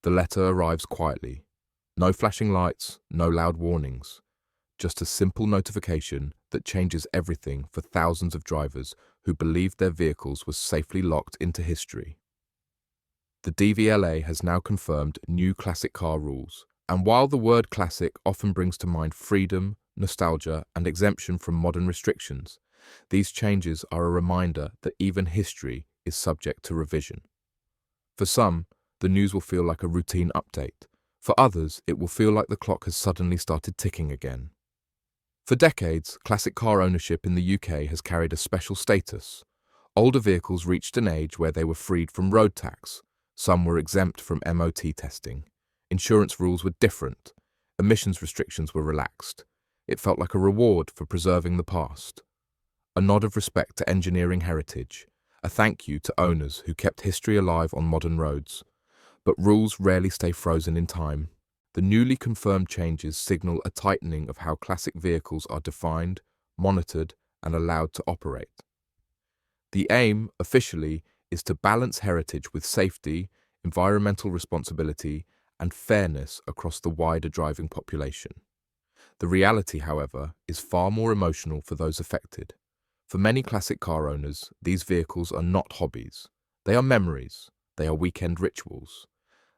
The letter arrives quietly. No flashing lights, no loud warnings. Just a simple notification that changes everything for thousands of drivers who believed their vehicles were safely locked into history. The DVLA has now confirmed new classic car rules, and while the word classic often brings to mind freedom, nostalgia, and exemption from modern restrictions, these changes are a reminder that even history is subject to revision. For some, the news will feel like a routine update. For others, it will feel like the clock has suddenly started ticking again. For decades, classic car ownership in the UK has carried a special status. Older vehicles reached an age where they were freed from road tax. Some were exempt from MOT testing. Insurance rules were different. Emissions restrictions were relaxed. It felt like a reward for preserving the past. A nod of respect to engineering heritage. A thank you to owners who kept history alive on modern roads. But rules rarely stay frozen in time. The newly confirmed changes signal a tightening of how classic vehicles are defined, monitored, and allowed to operate. The aim, officially, is to balance heritage with safety, environmental responsibility, and fairness across the wider driving population. The reality, however, is far more emotional for those affected. For many classic car owners, these vehicles are not hobbies. They are memories. They are weekend rituals.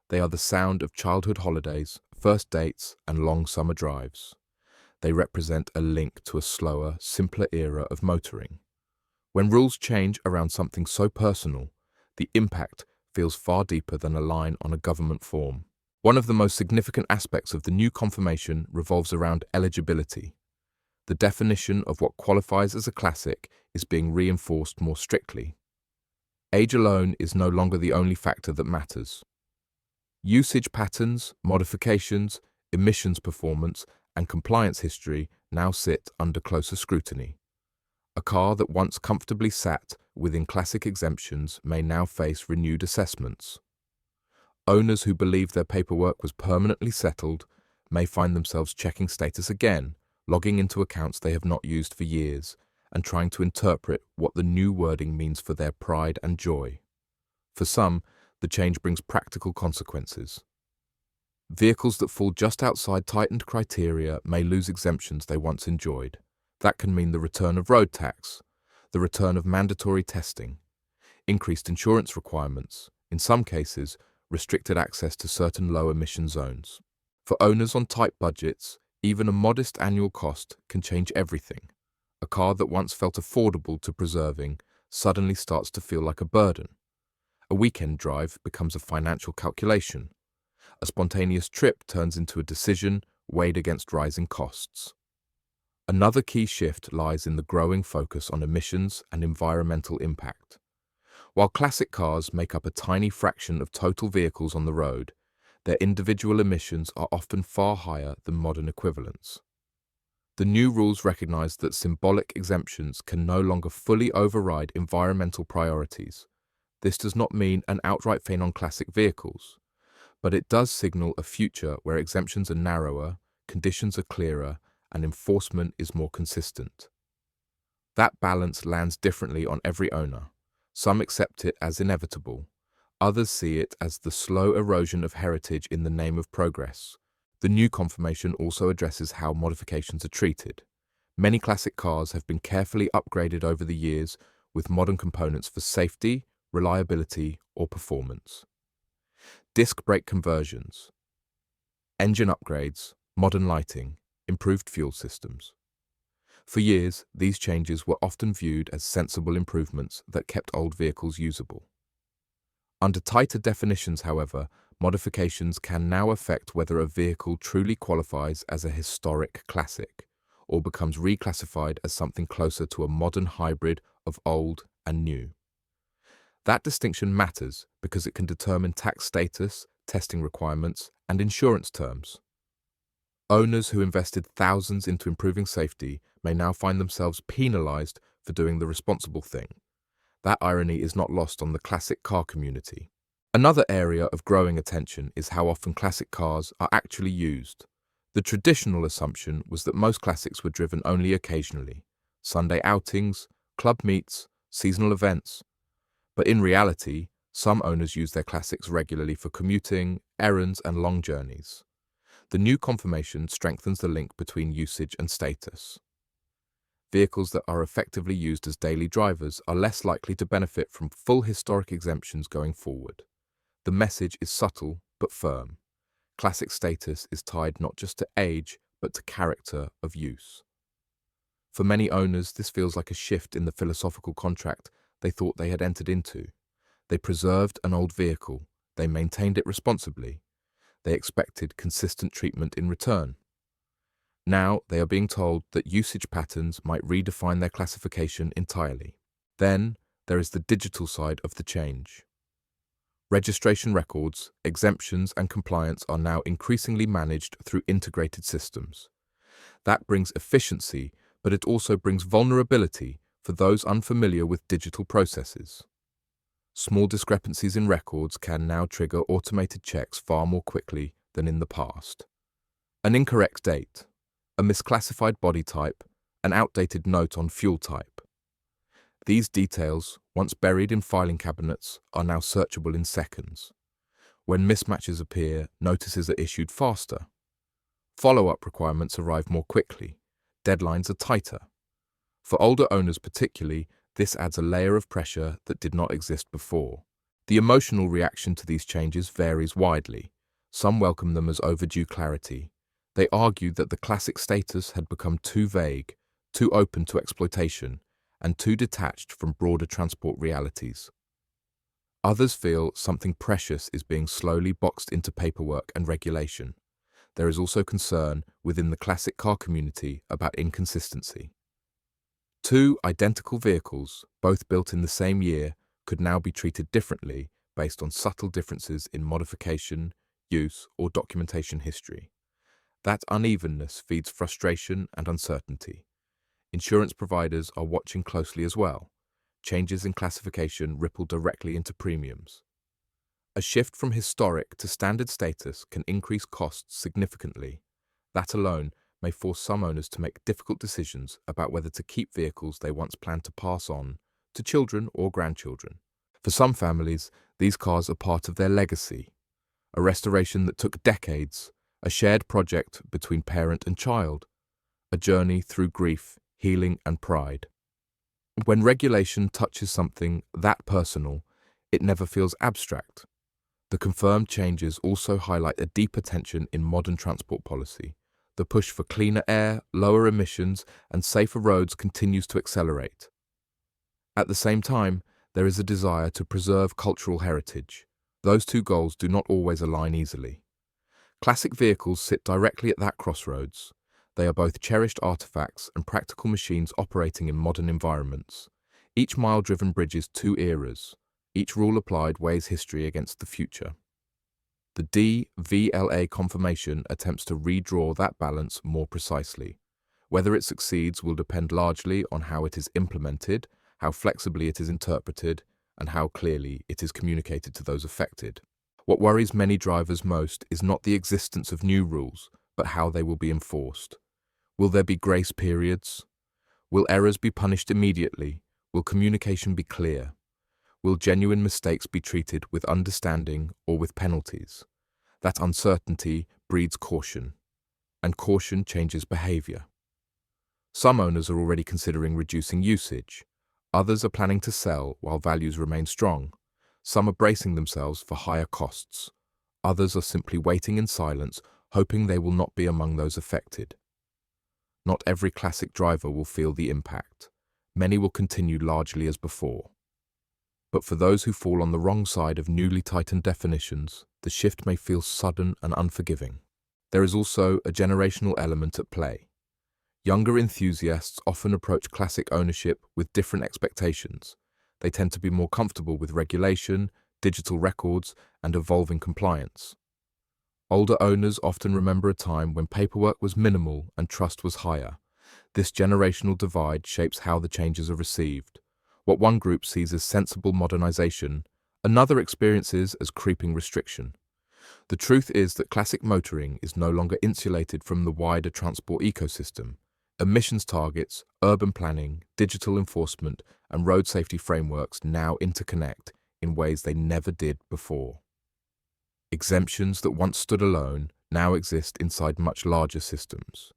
They are the sound of childhood holidays, first dates, and long summer drives. They represent a link to a slower, simpler era of motoring. When rules change around something so personal, the impact feels far deeper than a line on a government form. One of the most significant aspects of the new confirmation revolves around eligibility. The definition of what qualifies as a classic is being reinforced more strictly. Age alone is no longer the only factor that matters. Usage patterns, modifications, emissions performance, and compliance history now sit under closer scrutiny. A car that once comfortably sat within classic exemptions may now face renewed assessments. Owners who believed their paperwork was permanently settled may find themselves checking status again, logging into accounts they have not used for years, and trying to interpret what the new wording means for their pride and joy. For some, the change brings practical consequences. Vehicles that fall just outside tightened criteria may lose exemptions they once enjoyed. That can mean the return of road tax, the return of mandatory testing, increased insurance requirements, in some cases, restricted access to certain low-emission zones. For owners on tight budgets, even a modest annual cost can change everything. A car that once felt affordable to preserving suddenly starts to feel like a burden. A weekend drive becomes a financial calculation. A spontaneous trip turns into a decision weighed against rising costs. Another key shift lies in the growing focus on emissions and environmental impact. While classic cars make up a tiny fraction of total vehicles on the road, their individual emissions are often far higher than modern equivalents. The new rules recognize that symbolic exemptions can no longer fully override environmental priorities. This does not mean an outright ban on classic vehicles, but it does signal a future where exemptions are narrower, conditions are clearer, and enforcement is more consistent. That balance lands differently on every owner. Some accept it as inevitable. Others see it as the slow erosion of heritage in the name of progress. The new confirmation also addresses how modifications are treated. Many classic cars have been carefully upgraded over the years with modern components for safety, reliability, or performance. Disc brake conversions, engine upgrades, modern lighting, improved fuel systems. For years, these changes were often viewed as sensible improvements that kept old vehicles usable. Under tighter definitions, however, modifications can now affect whether a vehicle truly qualifies as a historic classic or becomes reclassified as something closer to a modern hybrid of old and new. That distinction matters because it can determine tax status, testing requirements, and insurance terms. Owners who invested thousands into improving safety may now find themselves penalized for doing the responsible thing. That irony is not lost on the classic car community. Another area of growing attention is how often classic cars are actually used. The traditional assumption was that most classics were driven only occasionally, Sunday outings, club meets, seasonal events. But in reality, Some owners use their classics regularly for commuting, errands, and long journeys. The new confirmation strengthens the link between usage and status. Vehicles that are effectively used as daily drivers are less likely to benefit from full historic exemptions going forward. The message is subtle but firm. Classic status is tied not just to age, but to character of use. For many owners, this feels like a shift in the philosophical contract they thought they had entered into. They preserved an old vehicle, they maintained it responsibly, they expected consistent treatment in return. Now they are being told that usage patterns might redefine their classification entirely. Then there is the digital side of the change. Registration records, exemptions, and compliance are now increasingly managed through integrated systems. That brings efficiency, but it also brings vulnerability for those unfamiliar with digital processes. Small discrepancies in records can now trigger automated checks far more quickly than in the past. An incorrect date, a misclassified body type, an outdated note on fuel type. These details, once buried in filing cabinets, are now searchable in seconds. When mismatches appear, notices are issued faster. Follow-up requirements arrive more quickly. Deadlines are tighter. For older owners particularly, this adds a layer of pressure that did not exist before. The emotional reaction to these changes varies widely. Some welcome them as overdue clarity. They argue that the classic status had become too vague, too open to exploitation, and too detached from broader transport realities. Others feel something precious is being slowly boxed into paperwork and regulation. There is also concern within the classic car community about inconsistency. Two identical vehicles, both built in the same year, could now be treated differently based on subtle differences in modification, use, or documentation history. That unevenness feeds frustration and uncertainty. Insurance providers are watching closely as well. Changes in classification ripple directly into premiums. A shift from historic to standard status can increase costs significantly. That alone may force some owners to make difficult decisions about whether to keep vehicles they once planned to pass on to children or grandchildren. For some families, these cars are part of their legacy, a restoration that took decades, a shared project between parent and child, a journey through grief, healing, and pride. When regulation touches something that personal, it never feels abstract. The confirmed changes also highlight a deeper tension in modern transport policy. The push for cleaner air, lower emissions, and safer roads continues to accelerate. At the same time, there is a desire to preserve cultural heritage. Those two goals do not always align easily. Classic vehicles sit directly at that crossroads. They are both cherished artifacts and practical machines operating in modern environments. Each mile driven bridges two eras. Each rule applied weighs history against the future. The DVLA confirmation attempts to redraw that balance more precisely. Whether it succeeds will depend largely on how it is implemented, how flexibly it is interpreted, and how clearly it is communicated to those affected. What worries many drivers most is not the existence of new rules, but how they will be enforced. Will there be grace periods? Will errors be punished immediately? Will communication be clear? Will genuine mistakes be treated with understanding or with penalties? That uncertainty breeds caution, and caution changes behavior. Some owners are already considering reducing usage. Others are planning to sell while values remain strong. Some are bracing themselves for higher costs. Others are simply waiting in silence, hoping they will not be among those affected. Not every classic driver will feel the impact. Many will continue largely as before. But for those who fall on the wrong side of newly tightened definitions, the shift may feel sudden and unforgiving. There is also a generational element at play. Younger enthusiasts often approach classic ownership with different expectations. They tend to be more comfortable with regulation, digital records, and evolving compliance. Older owners often remember a time when paperwork was minimal and trust was higher. This generational divide shapes how the changes are received. What one group sees as sensible modernization, another experiences as creeping restriction. The truth is that classic motoring is no longer insulated from the wider transport ecosystem. Emissions targets, urban planning, digital enforcement, and road safety frameworks now interconnect in ways they never did before. Exemptions that once stood alone now exist inside much larger systems,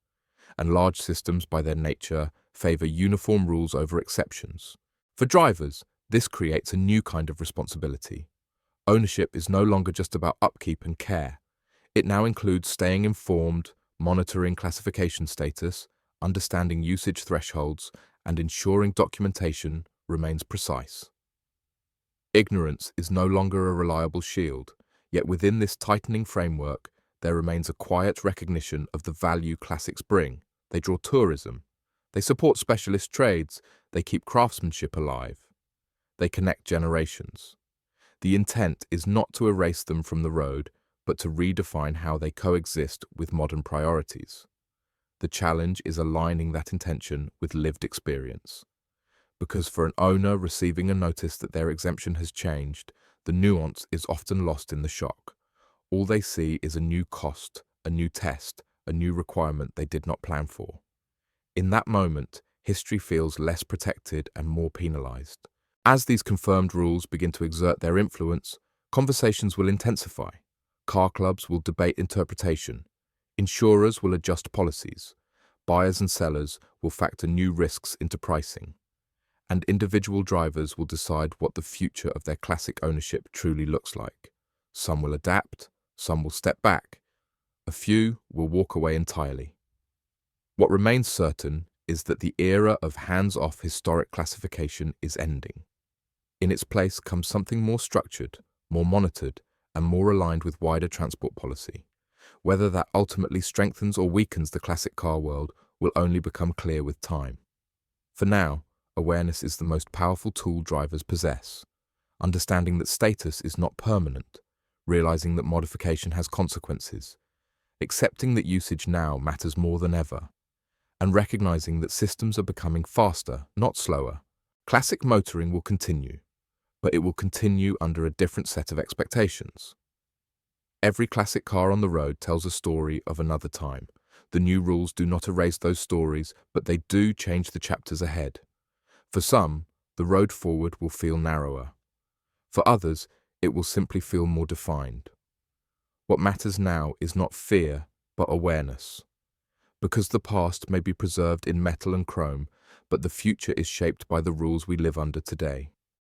and large systems by their nature favor uniform rules over exceptions. For drivers, this creates a new kind of responsibility. Ownership is no longer just about upkeep and care. It now includes staying informed, monitoring classification status, understanding usage thresholds, and ensuring documentation remains precise. Ignorance is no longer a reliable shield, yet within this tightening framework, there remains a quiet recognition of the value classics bring. They draw tourism. They support specialist trades. They keep craftsmanship alive. They connect generations. The intent is not to erase them from the road, but to redefine how they coexist with modern priorities. The challenge is aligning that intention with lived experience. Because for an owner receiving a notice that their exemption has changed, the nuance is often lost in the shock. All they see is a new cost, a new test, a new requirement they did not plan for. In that moment, history feels less protected and more penalized. As these confirmed rules begin to exert their influence, conversations will intensify. Car clubs will debate interpretation. Insurers will adjust policies. Buyers and sellers will factor new risks into pricing. And individual drivers will decide what the future of their classic ownership truly looks like. Some will adapt, some will step back. A few will walk away entirely. What remains certain is that the era of hands-off historic classification is ending. In its place comes something more structured, more monitored, and more aligned with wider transport policy. Whether that ultimately strengthens or weakens the classic car world will only become clear with time. For now, awareness is the most powerful tool drivers possess. Understanding that status is not permanent, realizing that modification has consequences, accepting that usage now matters more than ever, and recognizing that systems are becoming faster, not slower. Classic motoring will continue, but it will continue under a different set of expectations. Every classic car on the road tells a story of another time. The new rules do not erase those stories, but they do change the chapters ahead. For some, the road forward will feel narrower. For others, it will simply feel more defined. What matters now is not fear, but awareness. Because the past may be preserved in metal and chrome, but the future is shaped by the rules we live under today.